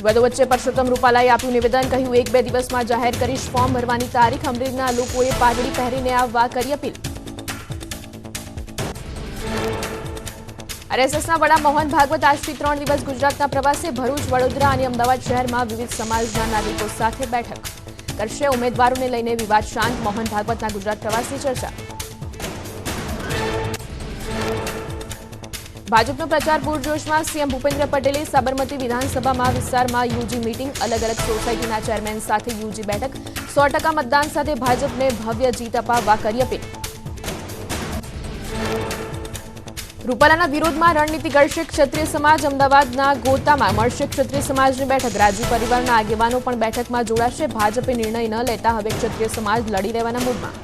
વિવાદો વચ્ચે પરસોત્તમ રૂપાલાએ આપ્યું નિવેદન, કહ્યું 1-2 દિવસમાં જાહેર કરીશ ફોર્મ ભરવાની તારીખ. અમરેલીના લોકોએ પાઘડી પહેરીને આવવા કરી અપીલ. આરએસએસના વડા મોહન ભાગવત આજથી 3 દિવસ ગુજરાતના પ્રવાસે. ભરૂચ, વડોદરા અને અમદાવાદ શહેરમાં વિવિધ સમાજના નાગરિકો સાથે બેઠક કરશે. ઉમેદવારોને લઈને વિવાદ શાંત. મોહન ભાગવતના ગુજરાત પ્રવાસની ચર્ચા. ભાજપનો પ્રચાર પૂરજોશમાં. સીએમ ભૂપેન્દ્ર પટેલે સાબરમતી વિધાનસભામાં વિસ્તારમાં યુજી મીટિંગ. અલગ અલગ સોસાયટીના ચેરમેન સાથે યુજી બેઠક. 100% મતદાન સાથે ભાજપને ભવ્ય જીત અપાવવા કરી અપીલ. રૂપાલાના વિરોધમાં રણનીતિ ઘડશે ક્ષત્રિય સમાજ. અમદાવાદના ગોતામાં મળશે ક્ષત્રિય સમાજની બેઠક. રાજુ પરિવારના આગેવાનો પણ બેઠકમાં જોડાશે. ભાજપે નિર્ણય ન લેતા હવે ક્ષત્રિય સમાજ લડી રહેવાના મૂડમાં.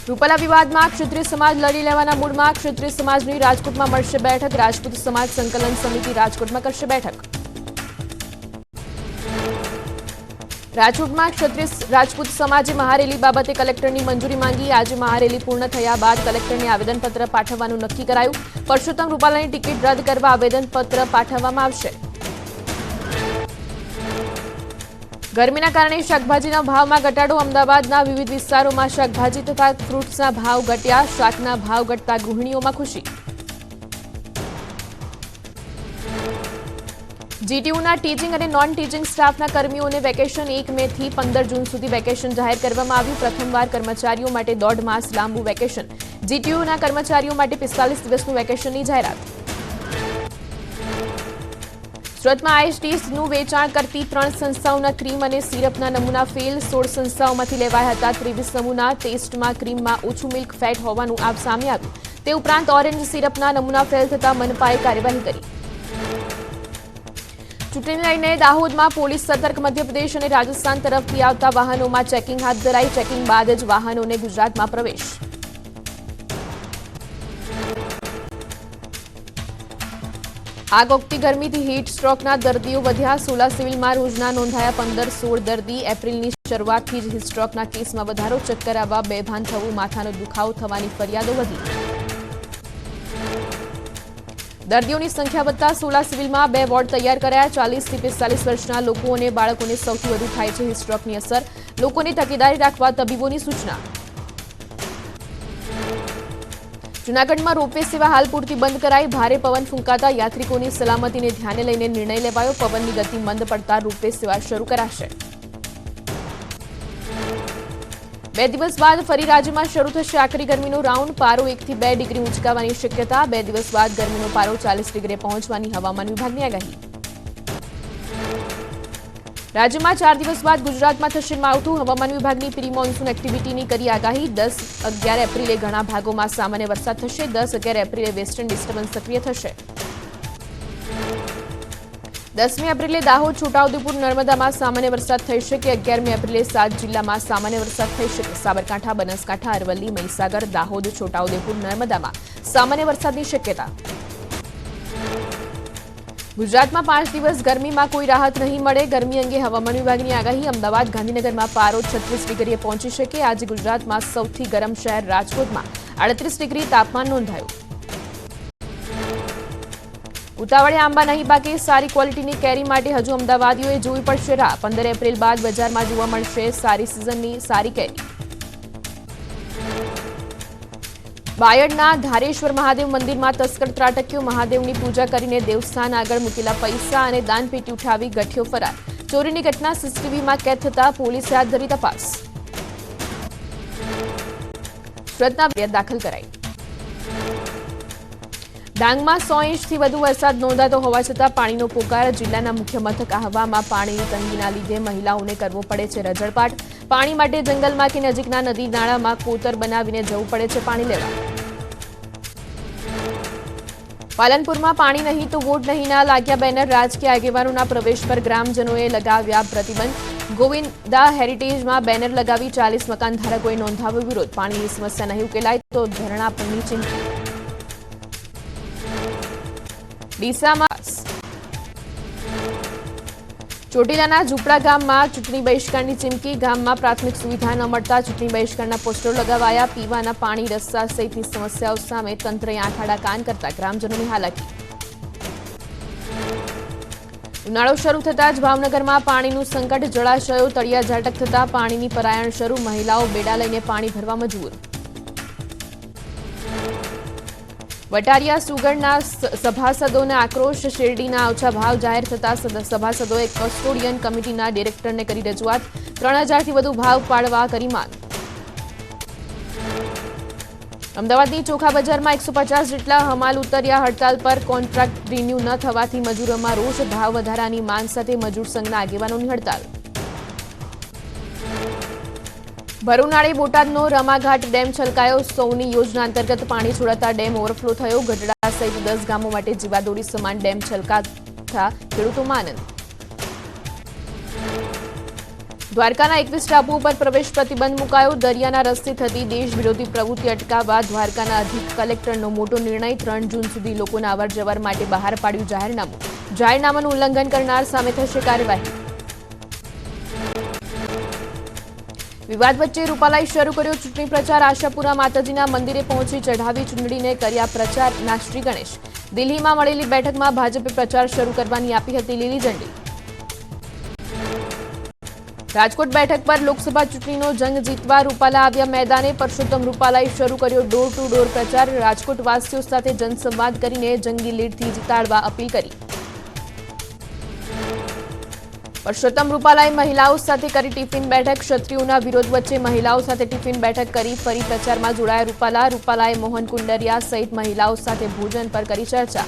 રૂપાલા વિવાદમાં ક્ષત્રિય સમાજ લડી લેવાના મૂડમાં. ક્ષત્રિય સમાજની રાજકોટમાં મળશે બેઠક. રાજપૂત સમાજ સંકલન સમિતિ રાજકોટમાં કરશે બેઠક. રાજકોટમાં રાજપૂત સમાજે મહારેલી બાબતે કલેક્ટરની મંજૂરી માંગી. આજે મહારેલી પૂર્ણ થયા બાદ કલેક્ટરને આવેદનપત્ર પાઠવવાનું નક્કી કરાયું. પરસોત્તમ રૂપાલાની ટિકિટ રદ કરવા આવેદનપત્ર પાઠવવામાં આવશે. ગરમીના કારણે શાકભાજીના ભાવમાં ઘટાડો. અમદાવાદના વિવિધ વિસ્તારોમાં શાકભાજી તથા ફ્રૂટ્સના ભાવ ઘટ્યા. શાકના ભાવ ઘટતા ગૃહિણીઓમાં ખુશી. જીટીયુના ટીચિંગ અને નોન ટીચિંગ સ્ટાફના કર્મીઓને વેકેશન 1 મેથી 15 જૂન સુધી વેકેશન જાહેર કરવામાં આવ્યું. પ્રથમવાર કર્મચારીઓ માટે 1.5 માસ લાંબુ વેકેશન. જીટીયુના કર્મચારીઓ માટે 45 દિવસનું વેકેશનની જાહેરાત. સુરતમાં આઈએસટીનું વેચાણ કરતી 3 સંસ્થાઓના ક્રીમ અને સિરપના નમૂના ફેલ. 16 સંસ્થાઓમાંથી લેવાયા હતા 23 નમૂના. ટેસ્ટમાં ક્રીમમાં ઓછું મિલ્ક ફેટ હોવાનું સામે આવ્યું. તે ઉપરાંત ઓરેન્જ સિરપના નમૂના ફેલ થતા મનપાએ કાર્યવાહી કરી. ચૂંટણીને લઈને દાહોદમાં પોલીસ સતર્ક. મધ્યપ્રદેશ અને રાજસ્થાન તરફથી આવતા વાહનોમાં ચેકિંગ હાથ ધરાઈ. ચેકિંગ બાદ જ વાહનોને ગુજરાતમાં પ્રવેશ. આગ ઓગતી ગરમીથી હીટ સ્ટ્રોકના દર્દીઓ વધ્યા. સોલા સિવિલમાં રોજના નોંધાયા 15-16 દર્દી. એપ્રિલની શરૂઆતથી જ હીટ સ્ટ્રોકના કેસમાં વધારો. ચક્કર આવવા, બેભાન થવું, માથાનો દુખાવો થવાની ફરિયાદો વધી. દર્દીઓની સંખ્યા વધતા સોલા સિવિલમાં 2 વોર્ડ તૈયાર કરાયા. 40 થી 45 વર્ષના લોકો અને બાળકોને સૌથી વધુ થાય છે હીટ સ્ટ્રોકની અસર. લોકોને તકેદારી રાખવા તબીબોની સૂચના. જૂનાગઢમાં રોપવે સેવા હાલ પૂરતી બંધ કરાઈ. ભારે પવન ફૂંકાતા યાત્રિકોની સલામતીને ધ્યાને લઈને નિર્ણય લેવાયો. પવનની ગતિ મંદ પડતા રોપવે સેવા શરૂ કરાશે. 2 દિવસ બાદ ફરી રાજ્યમાં શરૂ થશે આકરી ગરમીનો રાઉન્ડ. પારો 1 થી 2 ડિગ્રી ઊંચકાવાની શક્યતા. 2 દિવસ બાદ ગરમીનો પારો 40 ડિગ્રીએ પહોંચવાની હવામાન વિભાગની આગાહી. રાજ્યમાં 4 દિવસ બાદ ગુજરાતમાં થશે માવઠું. હવામાન વિભાગની પ્રી મોન્સૂન એક્ટિવિટીની કરી આગાહી. 10-11 એપ્રિલે ઘણા ભાગોમાં સામાન્ય વરસાદ થશે. 10-11 એપ્રિલે વેસ્ટર્ન ડિસ્ટર્બન્સ સક્રિય થશે. 10મી એપ્રિલે દાહોદ, છોટાઉદેપુર, નર્મદામાં સામાન્ય વરસાદ થઈ શકે. 11મી એપ્રિલે 7 જિલ્લામાં સામાન્ય વરસાદ થઈ શકે. સાબરકાંઠા, બનાસકાંઠા, અરવલ્લી, મહીસાગર, દાહોદ, છોટાઉદેપુર, નર્મદામાં સામાન્ય વરસાદની શક્યતા. ગુજરાતમાં 5 દિવસ ગરમીમાં કોઈ રાહત નહીં મળે. ગરમી અંગે હવામાન વિભાગની આગાહી. અમદાવાદ, ગાંધીનગરમાં પારો 36 ડિગ્રીએ પહોંચી શકે. આજે ગુજરાતમાં સૌથી ગરમ શહેર રાજકોટમાં 38 ડિગ્રી તાપમાન નોંધાયું. ઉતાવળે આંબા નહીં પાકે. સારી ક્વોલિટીની કેરી માટે હજુ અમદાવાદીઓએ જોવી પડશે રાહ. 15 એપ્રિલ બાદ બજારમાં જોવા મળશે સારી સિઝનની સારી કેરી. બાયડના ધારેશ્વર મહાદેવ મંદિરમાં તસ્કર ત્રાટક્યો. મહાદેવની પૂજા કરીને દેવસ્થાન આગળ મૂકેલા પૈસા અને દાનપેટી ઉઠાવી ગઠિયો ફરાર. ચોરીની ઘટના સીસીટીવીમાં કેદ થતા પોલીસે હાથ ધરી તપાસ. સુરતના ફરિયાદ દાખલ કરાઈ. ડાંગમાં 100 ઇંચથી વધુ વરસાદ નોંધાતો હોવા છતાં પાણીનો પોકાર. જિલ્લાના મુખ્ય મથક આહવામાં પાણીની તંગીના લીધે મહિલાઓને કરવો પડે છે રઝળપાટ. પાણી માટે જંગલમાં કે નજીકના નદી નાળામાં કોતર બનાવીને જવું પડે છે પાણી લેવા. પાલનપુરમાં પાણી નહીં તો વોટ નહીંના લાગ્યા બેનર. રાજકીય આગેવાનોના પ્રવેશ પર ગ્રામજનોએ લગાવ્યા પ્રતિબંધ. ગોવિંદા હેરિટેજમાં બેનર લગાવી 40 મકાન ધારકોએ નોંધાવ્યો વિરોધ. પાણીની સમસ્યા નહીં ઉકેલાય તો ધરણા પરની ચીમકી. ડીસામાં ચોટીલાના ઝૂપડા ગામમાં ચૂંટણી બહિષ્કારની ચીમકી. ગામમાં પ્રાથમિક સુવિધા ન મળતા ચૂંટણી બહિષ્કારના પોસ્ટરો લગાવાયા. પીવાના પાણી, રસ્તા સહિતની સમસ્યાઓ સામે તંત્રએ આંખ આડા કાન કરતા ગ્રામજનોની હાલાકી. ઉનાળો શરૂ થતાં જ ભાવનગરમાં પાણીનું સંકટ, જળાશયો તળિયા ઝાટક થતાં પાણીની પરાયણ શરૂ, મહિલાઓ બેડા લઈને પાણી ભરવા મજબૂર. વટારિયા સુગરના સભાસદોને આક્રોશ, શેરડીના ઓછા ભાવ જાહેર થતા સભાસદોએ કસ્ટોડિયન કમિટીના ડિરેક્ટરને કરી રજૂઆત, 3000થી વધુ ભાવ પાડવા કરી માંગ. અમદાવાદની ચોખા બજારમાં 150 જેટલા હમાલ ઉતર્યા હડતાલ પર, કોન્ટ્રાક્ટ રિન્યુ ન થવાથી મજૂરોમાં રોષ, ભાવ વધારાની માંગ સાથે મજૂર સંઘના આગેવાનોની હડતાલ. ભર ઉનાળે બોટાદનો રમાઘાટ ડેમ છલકાયો, સૌની યોજના અંતર્ગત પાણી છોડાતા ડેમ ઓવરફ્લો થયો, ગઢડા સહિત 10 ગામો માટે જીવાદોરી સમાન ડેમ છલકાતા ખેડૂતોમાં આનંદ. દ્વારકાના 21 ટાપુઓ પર પ્રવેશ પ્રતિબંધ મુકાયો, દરિયાના રસ્તે થતી દેશ વિરોધી પ્રવૃત્તિ અટકાવવા દ્વારકાના અધિક કલેક્ટરનો મોટો નિર્ણય, 3 જૂન સુધી લોકોના અવરજવર માટે બહાર પાડ્યું જાહેરનામું, જાહેરનામાનું ઉલ્લંઘન કરનાર સામે થશે કાર્યવાહી. વિવાદ વચ્ચે રૂપાલાએ શરૂ કર્યો ચૂંટણી પ્રચાર, આશાપુરા માતાજીના મંદિરે પહોંચી ચઢાવી ચૂંટણીને કર્યા પ્રચારના શ્રી ગણેશ. દિલ્હીમાં મળેલી બેઠકમાં ભાજપે પ્રચાર શરૂ કરવાની આપી હતી લીલી ઝંડી. રાજકોટ બેઠક પર લોકસભા ચૂંટણીનો જંગ જીતવા રૂપાલા આવ્યા મેદાને, પરસોત્તમ રૂપાલાએ શરૂ કર્યો ડોર ટુ ડોર પ્રચાર, રાજકોટવાસીઓ સાથે જનસંવાદ કરીને જંગી લીડથી જીતાડવા અપીલ કરી. પરસોત્તમ રૂપાલાએ મહિલાઓ સાથે કરી ટિફિન બેઠક, ક્ષત્રિયોના વિરોધ વચ્ચે મહિલાઓ સાથે ટિફિન બેઠક કરી ફરી પ્રચારમાં જોડાયા રૂપાલા. રૂપાલાએ મોહન કુંડરિયા સહિત મહિલાઓ સાથે ભોજન પર કરી ચર્ચા.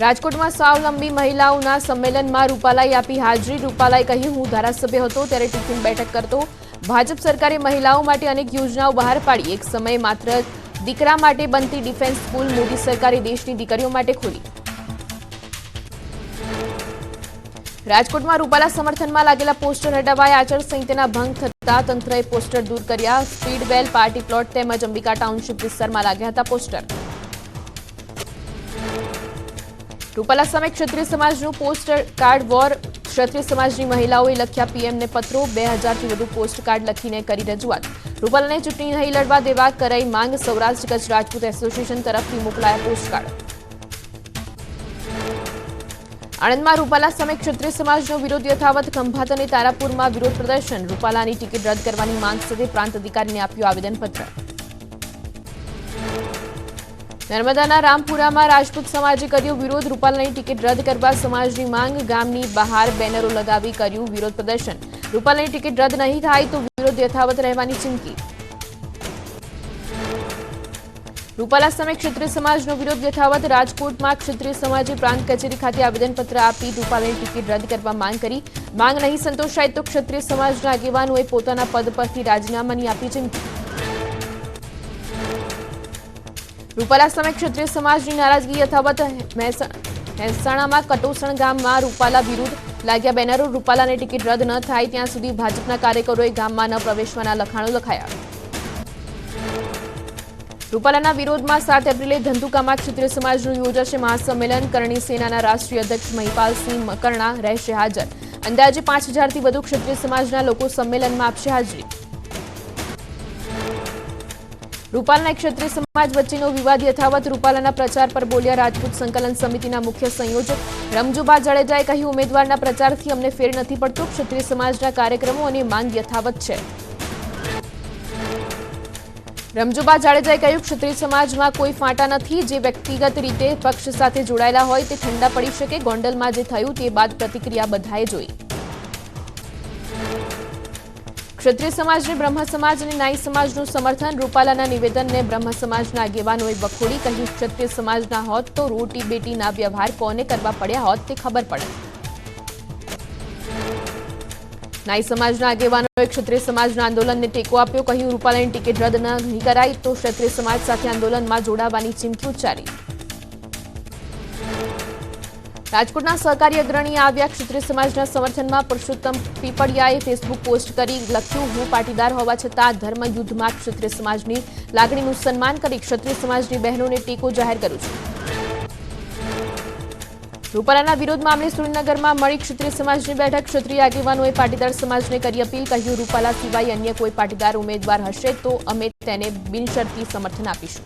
રાજકોટમાં સ્વાવલંબી મહિલાઓના સંમેલનમાં રૂપાલાએ આપી હાજરી, રૂપાલાએ કહ્યું, હું ધારાસભ્ય હતો ત્યારે ટિફિન બેઠક કરતો, ભાજપ સરકારે મહિલાઓ માટે અનેક યોજનાઓ બહાર પાડી, એક સમયે માત્ર દીકરા માટે બનતી ડિફેન્સ સ્કૂલ મોદી સરકારે દેશની દીકરીઓ માટે ખોલી. રાજકોટમાં રૂપાલા સમર્થનમાં લાગેલા પોસ્ટર હટાવાયા, આચારસંહિતાના ભંગ થતા તંત્રએ પોસ્ટર દૂર કર્યા, સ્પીડવેલ, પાર્ટી પ્લોટ તેમજ અંબિકા ટાઉનશીપ વિસ્તારમાં લાગ્યા હતા પોસ્ટર. રૂપાલા સામે ક્ષત્રિય સમાજનું પોસ્ટ કાર્ડ વોર, ક્ષત્રિય સમાજની મહિલાઓએ લખ્યા પીએમને પત્રો, 2000થી વધુ પોસ્ટ કાર્ડ લખીને કરી રજૂઆત. રૂપાલાને ચૂંટણી નહીં લડવા દેવા કરાઈ માંગ, સૌરાષ્ટ્ર કચ્છ રાજપૂત એસોસિએશન તરફથી મોકલાયા પોસ્ટકાર્ડ. આણંદમાં રૂપાલા સામે ક્ષત્રિય સમાજનો વિરોધ યથાવત, ખંભાત અને તારાપુરમાં વિરોધ પ્રદર્શન, રૂપાલાની ટિકિટ રદ કરવાની માંગ સાથે પ્રાંત અધિકારીને આપ્યું આવેદનપત્ર. નર્મદાના રામપુરામાં રાજપૂત સમાજે કર્યો વિરોધ, રૂપાલાની ટિકિટ રદ કરવા સમાજની માંગ, ગામની બહાર બેનરો લગાવી કર્યું વિરોધ પ્રદર્શન. રૂપાલાની ટિકિટ રદ નહીં થાય તો વિરોધ યથાવત રહેવાની ચીમકી. રૂપાલા સામે ક્ષત્રિય સમાજનો વિરોધ યથાવત, રાજકોટમાં ક્ષત્રિય સમાજે પ્રાંત કચેરી ખાતે આવેદનપત્ર આપી રૂપાલાની ટિકિટ રદ કરવા માંગ કરી. માંગ નહીં સંતોષાય તો ક્ષત્રિય સમાજના આગેવાનોએ પોતાના પદ પરથી રાજીનામાની આપી ચીમકી. રૂપાલા સામે ક્ષત્રિય સમાજની નારાજગી યથાવત, મહેસાણામાં કટોસણ ગામમાં રૂપાલા વિરુદ્ધ લાગ્યા બેનરો, રૂપાલાને ટિકિટ રદ ન થાય ત્યાં સુધી ભાજપના કાર્યકરોએ ગામમાં ન પ્રવેશવાના લખાણો લખાયા. રૂપાલાના વિરોધમાં 7 એપ્રિલે ધંધુકામાં ક્ષત્રિય સમાજનું યોજાશે મહાસંમેલન, કરણી સેનાના રાષ્ટ્રીય અધ્યક્ષ મહિપાલસિંહ મકરણા રહેશે હાજર. અંદાજે 5000થી વધુ ક્ષત્રિય સમાજના લોકો સંમેલનમાં આપશે હાજરી. રૂપાલાના ક્ષત્રિય સમાજ વચ્ચેનો વિવાદ યથાવત, રૂપાલાના પ્રચાર પર બોલ્યા રાજપૂત સંકલન સમિતિના મુખ્ય સંયોજક રમજુબા જાડેજાએ કહ્યું, ઉમેદવારના પ્રચારથી અમને ફેર નથી પડતો, ક્ષત્રિય સમાજના કાર્યક્રમો અને માંગ યથાવત છે. રમજુબા જાડેજાએ કહ્યું, ક્ષત્રિય સમાજમાં કોઈ ફાંટા નથી, જે વ્યક્તિગત રીતે પક્ષ સાથે જોડાયેલા હોય તે ઠંડા પડી શકે. ગોંડલમાં જે થયું તે બાદ પ્રતિક્રિયા બધાએ જોઈ. ક્ષત્રિય સમાજને બ્રહ્મ સમાજ અને નાઈ સમાજનું સમર્થન, રૂપાલાના નિવેદનને બ્રહ્મ સમાજના આગેવાનોએ વખોડી, કહ્યું, ક્ષત્રિય સમાજના હોત તો રોટી બેટીના વ્યવહાર કોને કરવા પડ્યા હોત તે ખબર પડે. નાઈ સમાજના આગેવાનોએ ક્ષત્રિય સમાજના આંદોલનને ટેકો આપ્યો, કહ્યું, રૂપાલાની ટિકિટ રદ નહીં કરાય તો ક્ષત્રિય સમાજ સાથે આંદોલનમાં જોડાવાની ચીમકી ઉચ્ચારી. રાજકોટના સહકારી અગ્રણીએ આવ્યા ક્ષત્રિય સમાજના સમર્થનમાં, પરસોત્તમ પીપળિયાએ ફેસબુક પોસ્ટ કરી લખ્યું, હું પાટીદાર હોવા છતાં ધર્મ યુદ્ધમાં ક્ષત્રિય સમાજની લાગણીનું સન્માન કરી ક્ષત્રિય સમાજની બહેનોને ટેકો જાહેર કરું છું. રૂપાલાના વિરોધ મામલે સુરેન્દ્રનગરમાં મળી ક્ષત્રિય સમાજની બેઠક, ક્ષત્રિય આગેવાનોએ પાટીદાર સમાજને કરી અપીલ, કહ્યું, રૂપાલા સિવાય અન્ય કોઈ પાટીદાર ઉમેદવાર હશે તો અમે તેને બિનશરતી સમર્થન આપીશું.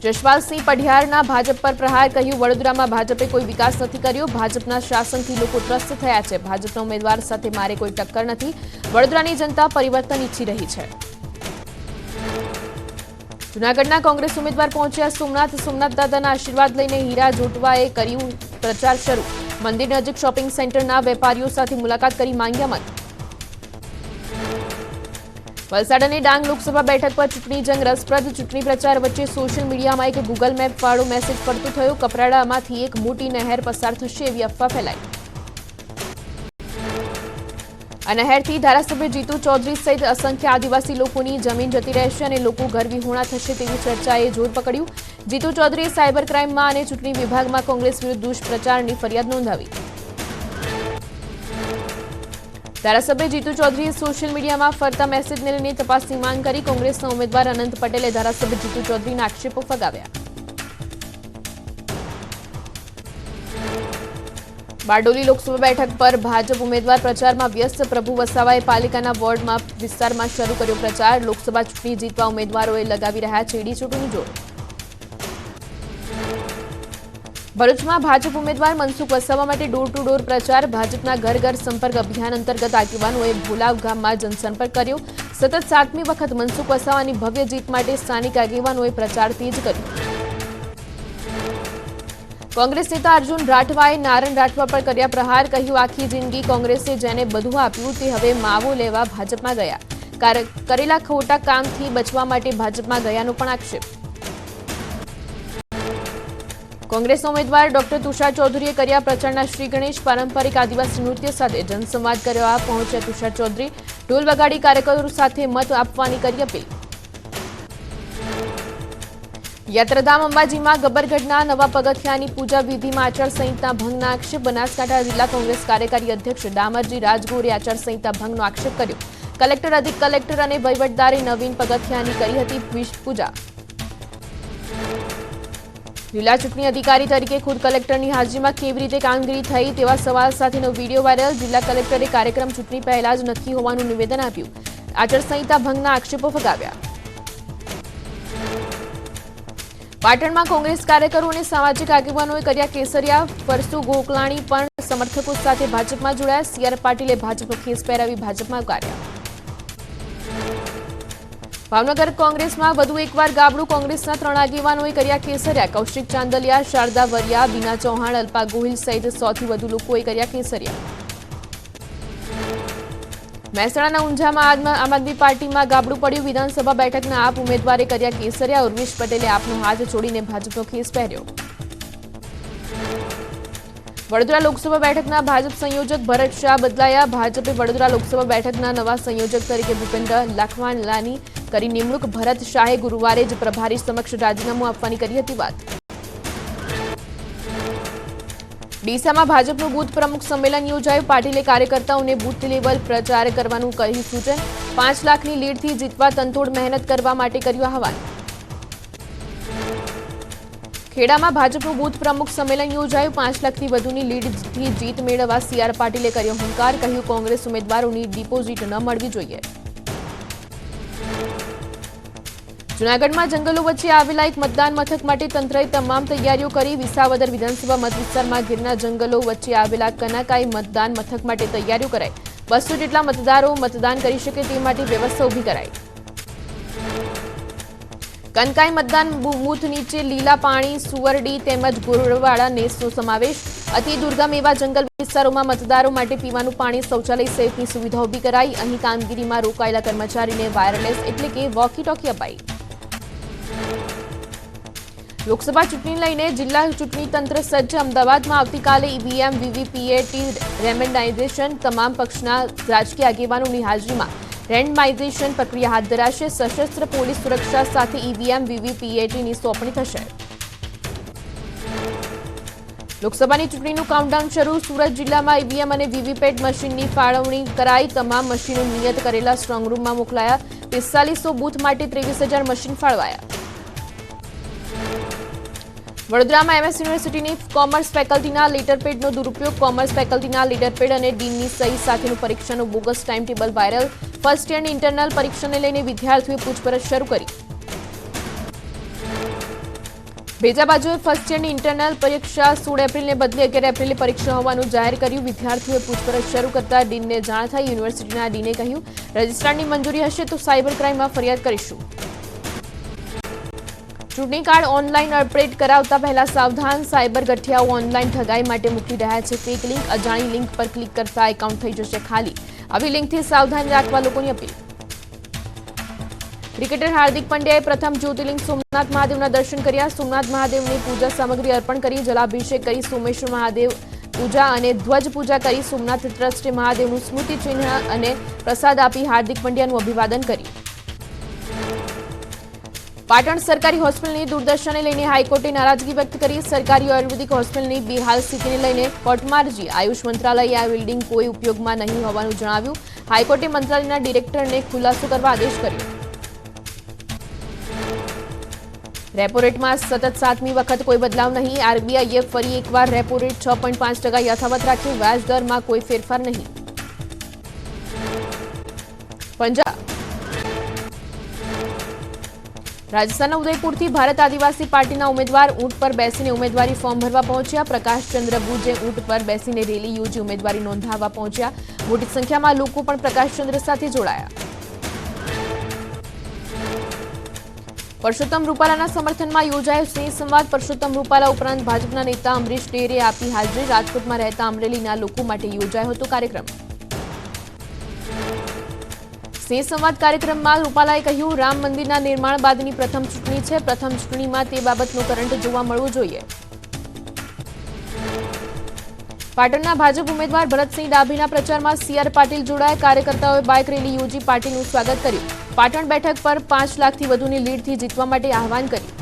જશપાલસિંહ પઢિયારના ભાજપ પર પ્રહાર, કહ્યું વડોદરામાં ભાજપે કોઈ વિકાસ નથી કર્યો, ભાજપના શાસનથી લોકો ત્રસ્ત થયા છે, ભાજપના ઉમેદવાર સાથે મારે કોઈ ટક્કર નથી, વડોદરાની જનતા પરિવર્તન ઈચ્છી રહી છે. જૂનાગઢના કોંગ્રેસ ઉમેદવાર પહોંચ્યા સોમનાથ દાદાના આશીર્વાદ લઈને હીરા જોટવાએ કર્યું પ્રચાર શરૂ, મંદિર નજીક શોપિંગ સેન્ટરના વેપારીઓ સાથે મુલાકાત કરી માંગ્યા મત. વલસાડ અને ડાંગ લોકસભા બેઠક પર ચૂંટણી જંગ રસપ્રદ, ચૂંટણી પ્રચાર વચ્ચે સોશિયલ મીડિયામાં એક ગૂગલ મેપ વાળો મેસેજ પડતો થયો, કપરાડામાંથી એક મોટી નહેર પસાર થશે એવી અફવા ફેલાઈ. આ નહેરથી ધારાસભ્ય જીતુ ચૌધરી સહિત અસંખ્ય આદિવાસી લોકોની જમીન જતી રહેશે અને લોકો ઘર વિહોણા થશે તેવી ચર્ચાએ જોર પકડ્યું. જીતુ ચૌધરીએ સાયબર ક્રાઇમમાં અને ચૂંટણી વિભાગમાં કોંગ્રેસ વિરુદ્ધ દુષ્પ્રચારની ફરિયાદ નોંધાવી. ધારાસભ્ય જીતુ ચૌધરીએ સોશિયલ મીડિયામાં ફરતા મેસેજને લઈને તપાસની માંગ કરી, કોંગ્રેસના ઉમેદવાર અનંત પટેલે ધારાસભ્ય જીતુ ચૌધરીના આક્ષેપો ફગાવ્યા. બારડોલી લોકસભા બેઠક પર ભાજપ ઉમેદવાર પ્રચારમાં વ્યસ્ત, પ્રભુ વસાવાએ પાલિકાના વોર્ડમાં વિસ્તારમાં શરૂ કર્યો પ્રચાર, લોકસભા ચૂંટણી જીતવા ઉમેદવારોએ લગાવી રહ્યા છે એડીચોટીનું જોર. ભરૂચમાં ભાજપ ઉમેદવાર મનસુખ વસાવા માટે ડોર ટુ ડોર પ્રચાર, ભાજપના ઘર ઘર સંપર્ક અભિયાન અંતર્ગત આગેવાનોએ ભોલાવ ગામમાં જનસંપર્ક કર્યો, સતત 7મી વખત મનસુખ વસાવાની ભવ્ય જીત માટે સ્થાનિક આગેવાનોએ પ્રચાર તેજ કર્યો. કોંગ્રેસ નેતા અર્જુન રાઠવાએ નારણ રાઠવા પર કર્યા પ્રહાર, કહ્યું આખી જિંદગી કોંગ્રેસે જેને બધું આપ્યું તે હવે માવો લેવા ભાજપમાં ગયા, કરેલા ખોટા કામથી બચવા માટે ભાજપમાં ગયાનો પણ આક્ષેપ. કોંગ્રેસના ઉમેદવાર ડોક્ટર તુષાર ચૌધરીએ કર્યા પ્રચારના શ્રી ગણેશ, પારંપરિક આદિવાસી નૃત્ય સાથે જનસંવાદ કરવા પહોંચ્યા તુષાર ચૌધરી, ઢોલ વગાડી કાર્યકરો સાથે મત આપવાની કરી અપીલ. યાત્રાધામ અંબાજીમાં ગબ્બરગઢના નવા પગથિયાની પૂજા વિધિમાં આચારસંહિતા ભંગના આક્ષેપ, બનાસકાંઠા જિલ્લા કોંગ્રેસ કાર્યકારી અધ્યક્ષ ડામરજી રાજગોરે આચારસંહિતા ભંગનો આક્ષેપ કર્યો, કલેક્ટર, અધિક કલેક્ટર અને વહીવટદારે નવીન પગથિયાની કરી હતી પૂજા. જિલ્લા ચૂંટણી અધિકારી તરીકે ખુદ કલેક્ટરની હાજરીમાં કેવી રીતે કામગીરી થઈ તેવા સવાલ સાથેનો વિડીયો વાયરલ, જિલ્લા કલેક્ટરે કાર્યક્રમ ચૂંટણી પહેલા જ નક્કી હોવાનું નિવેદન આપ્યું, આચારસંહિતા ભંગના આક્ષેપો ફગાવ્યા. પાટણમાં કોંગ્રેસ કાર્યકરો અને સામાજિક આગેવાનોએ કર્યા કેસરિયા, પરસુ ગોકલાણી પણ સમર્થકો સાથે ભાજપમાં જોડાયા, સી.આર. પાટીલે ભાજપનો ખેસ પહેરાવી ભાજપમાં ઉતાર્યા. ભાવનગર કોંગ્રેસમાં વધુ એકવાર ગાબડું, કોંગ્રેસના 3 આગેવાનોએ કર્યા કેસરિયા, કૌશિક ચાંદલિયા, શારદા વરિયા, બીના ચૌહાણ, અલ્પા ગોહિલ સહિત 100થી વધુ લોકોએ કર્યા કેસરિયા. મહેસાણાના ઊંઝામાં આમ આદમી પાર્ટીમાં ગાબડું પડ્યું, વિધાનસભા બેઠકના આપ ઉમેદવારે કર્યા કેસરિયા, ઉર્વિશ પટેલે આપનો હાથ છોડીને ભાજપનો ખેસ પહેર્યો. વડોદરા લોકસભા બેઠકના ભાજપ સંયોજક ભરત શાહ બદલાયા, ભાજપે વડોદરા લોકસભા બેઠકના નવા સંયોજક તરીકે ભૂપેન્દ્ર લાખવાલાની કરી નિમણૂક, ભરત શાહે ગુરુવારે જ પ્રભારી સમક્ષ રાજીનામું આપવાની કરી હતી વાત. ડીસામાં ભાજપનું બૂથ પ્રમુખ સંમેલન યોજાયું, પાટીલે કાર્યકર્તાઓને બૂથ લેવલ પ્રચાર કરવાનું કહ્યું સૂચન, 5 લાખની લીડથી જીતવા તનતોડ મહેનત કરવા માટે કર્યું આહવાન. ખેડામાં ભાજપનું બૂથ પ્રમુખ સંમેલન યોજાયું, 5 લાખથી વધુની લીડથી જીત મેળવવા સી.આર. પાટીલે કર્યો હુંકાર, કહ્યું કોંગ્રેસ ઉમેદવારોની ડિપોઝિટ ન મળવી જોઈએ. જૂનાગઢમાં જંગલો વચ્ચે આવેલા એક મતદાન મથક માટે તંત્રએ તમામ તૈયારીઓ કરી, વિસાવદર વિધાનસભા મત વિસ્તારમાં ગીરના જંગલો વચ્ચે આવેલા કનાકાઈ મતદાન મથક માટે તૈયારીઓ કરાઈ, 200 જેટલા મતદારો મતદાન કરી શકે તે માટે વ્યવસ્થા ઊભી કરાઈ. કનકાઈ મતદાન બૂથ નીચે લીલા પાણી, સુવરડી તેમજ ગોરવાડા નેસનો સમાવેશ, અતિ દુર્ગમ એવા જંગલ વિસ્તારોમાં મતદારો માટે પીવાનું પાણી, શૌચાલય સહિતની સુવિધા ઊભી કરાઈ. અહીં કામગીરીમાં રોકાયેલા કર્મચારીને વાયરલેસ એટલે કે વોકી ટોકી અપાઈ. લોકસભા ચૂંટણી લઈને જિલ્લા ચૂંટણી તંત્ર સજ્જ, અમદાવાદમાં આવતીકાલે ઈવીએમ વીવીપીએટી રેન્ડમાઇઝેશન, તમામ પક્ષના રાજકીય આગેવાનોની હાજરીમાં રેન્ડમાઇઝેશન પ્રક્રિયા હાથ ધરાશે, સશસ્ત્ર પોલીસ સુરક્ષા સાથે ઈવીએમ વીવીપીએટીની સોંપણી થશે. લોકસભાની ચૂંટણીનું કાઉન્ટડાઉન શરૂ, સુરત જિલ્લામાં ઈવીએમ અને વીવીપેટ મશીનની ફાળવણી કરાઈ, તમામ મશીનો નિયત કરેલા સ્ટ્રોંગરૂમમાં મોકલાયા, 4500 બૂથ માટે 23,000 મશીન ફાળવાયા. વડોદરામાં એમએસ યુનિવર્સિટીની કોમર્સ ફેકલ્ટીના લેટરપેડનો દુરુપયોગ, કોમર્સ ફેકલ્ટીના લેટરપેડ અને ડીનની સહી સાથેનું પરીક્ષાનું bogus time table viral, first યરની ઇન્ટરનલ પરીક્ષાને લઈને વિદ્યાર્થીઓએ પૂછપરછ શરૂ કરી. બીજા બાજુએ ફર્સ્ટ યરની ઇન્ટરનલ પરીક્ષા 16 એપ્રિલને બદલે 11 એપ્રિલે પરીક્ષા હોવાનું જાહેર કર્યું. વિદ્યાર્થીઓએ પૂછપરછ શરૂ કરતા ડીનને જાણ થઈ. યુનિવર્સિટીના ડીને કહ્યું, રજિસ્ટ્રારની મંજૂરી હશે તો સાયબર ક્રાઇમમાં ફરિયાદ કરીશું. ચૂંટણી કાર્ડ ઓનલાઈન અપડેટ કરાવતા પહેલા સાવધાન. સાયબર ગઠિયાઓ ઓનલાઈન ઠગાઈ માટે મૂકી રહ્યા છે ફેક લિંક. અજાણી લિંક પર ક્લિક કરતા એકાઉન્ટ થઈ જશે ખાલી. આવી લિંકથી સાવધાન રાખવા લોકોની અપીલ. ક્રિકેટર હાર્દિક પંડ્યાએ પ્રથમ જ્યોતિર્લિંગ સોમનાથ મહાદેવના દર્શન કર્યા. સોમનાથ મહાદેવની પૂજા સામગ્રી અર્પણ કરી. જલાભિષેક કરી સોમેશ્વર મહાદેવ પૂજા અને ધ્વજ પૂજા કરી. સોમનાથ ટ્રસ્ટે મહાદેવનું સ્મૃતિ ચિહ્ન અને પ્રસાદ આપી હાર્દિક પંડ્યાનું અભિવાદન કર્યું. પાટણ સરકારી હોસ્પિટલની દુર્દશાને લઈને હાઈકોર્ટે નારાજગી વ્યક્ત કરી. સરકારી આયુર્વેદિક હોસ્પિટલની બેહાલ સ્થિતિને લઈને કોર્ટમાં અરજી. આયુષ મંત્રાલયે આ બિલ્ડિંગ કોઈ ઉપયોગમાં નહીં હોવાનું જણાવ્યું. હાઈકોર્ટે મંત્રાલયના ડિરેક્ટરને ખુલાસો કરવા આદેશ કર્યો. રેપો રેટમાં સતત 7મી વખત કોઈ બદલાવ નહીં. આરબીઆઈએ ફરી એકવાર રેપો રેટ 6.5% યથાવત રાખ્યો. વ્યાજ દરમાં કોઈ ફેરફાર નહીં. પંજાબ રાજસ્થાનના ઉદયપુરથી ભારત આદિવાસી પાર્ટીના ઉમેદવાર ઊંટ પર બેસીને ઉમેદવારી ફોર્મ ભરવા પહોંચ્યા. પ્રકાશચંદ્ર બુજે ઊંટ પર બેસીને રેલી યોજી ઉમેદવારી નોંધાવવા પહોંચ્યા. મોટી સંખ્યામાં લોકો પણ પ્રકાશચંદ્ર સાથે જોડાયા. પરસોત્તમ રૂપાલાના સમર્થનમાં યોજાયો સિંહ સંવાદ. પરસોત્તમ રૂપાલા ઉપરાંત ભાજપના નેતા અમરીશ ડેરે આપી હાજરી. રાજકોટમાં રહેતા અમરેલીના લોકો માટે યોજાયો હતો કાર્યક્રમ. સિંહ સંવાદ કાર્યક્રમમાં રૂપાલાએ કહ્યું, રામ મંદિરના નિર્માણ બાદની પ્રથમ ચૂંટણી છે. પ્રથમ ચૂંટણીમાં તે બાબતનો કરંટ જોવા મળવો જોઈએ. પાટણના ભાજપ ઉમેદવાર ભરતસિંહ ડાભીના પ્રચારમાં સી.આર. પાટીલ જોડાયા. કાર્યકર્તાઓએ બાઇક રેલી યોજી પાર્ટીનું સ્વાગત કર્યું. પાટણ બેઠક પર 5 લાખથી વધુની લીડથી જીતવા માટે આહવાન કર્યું.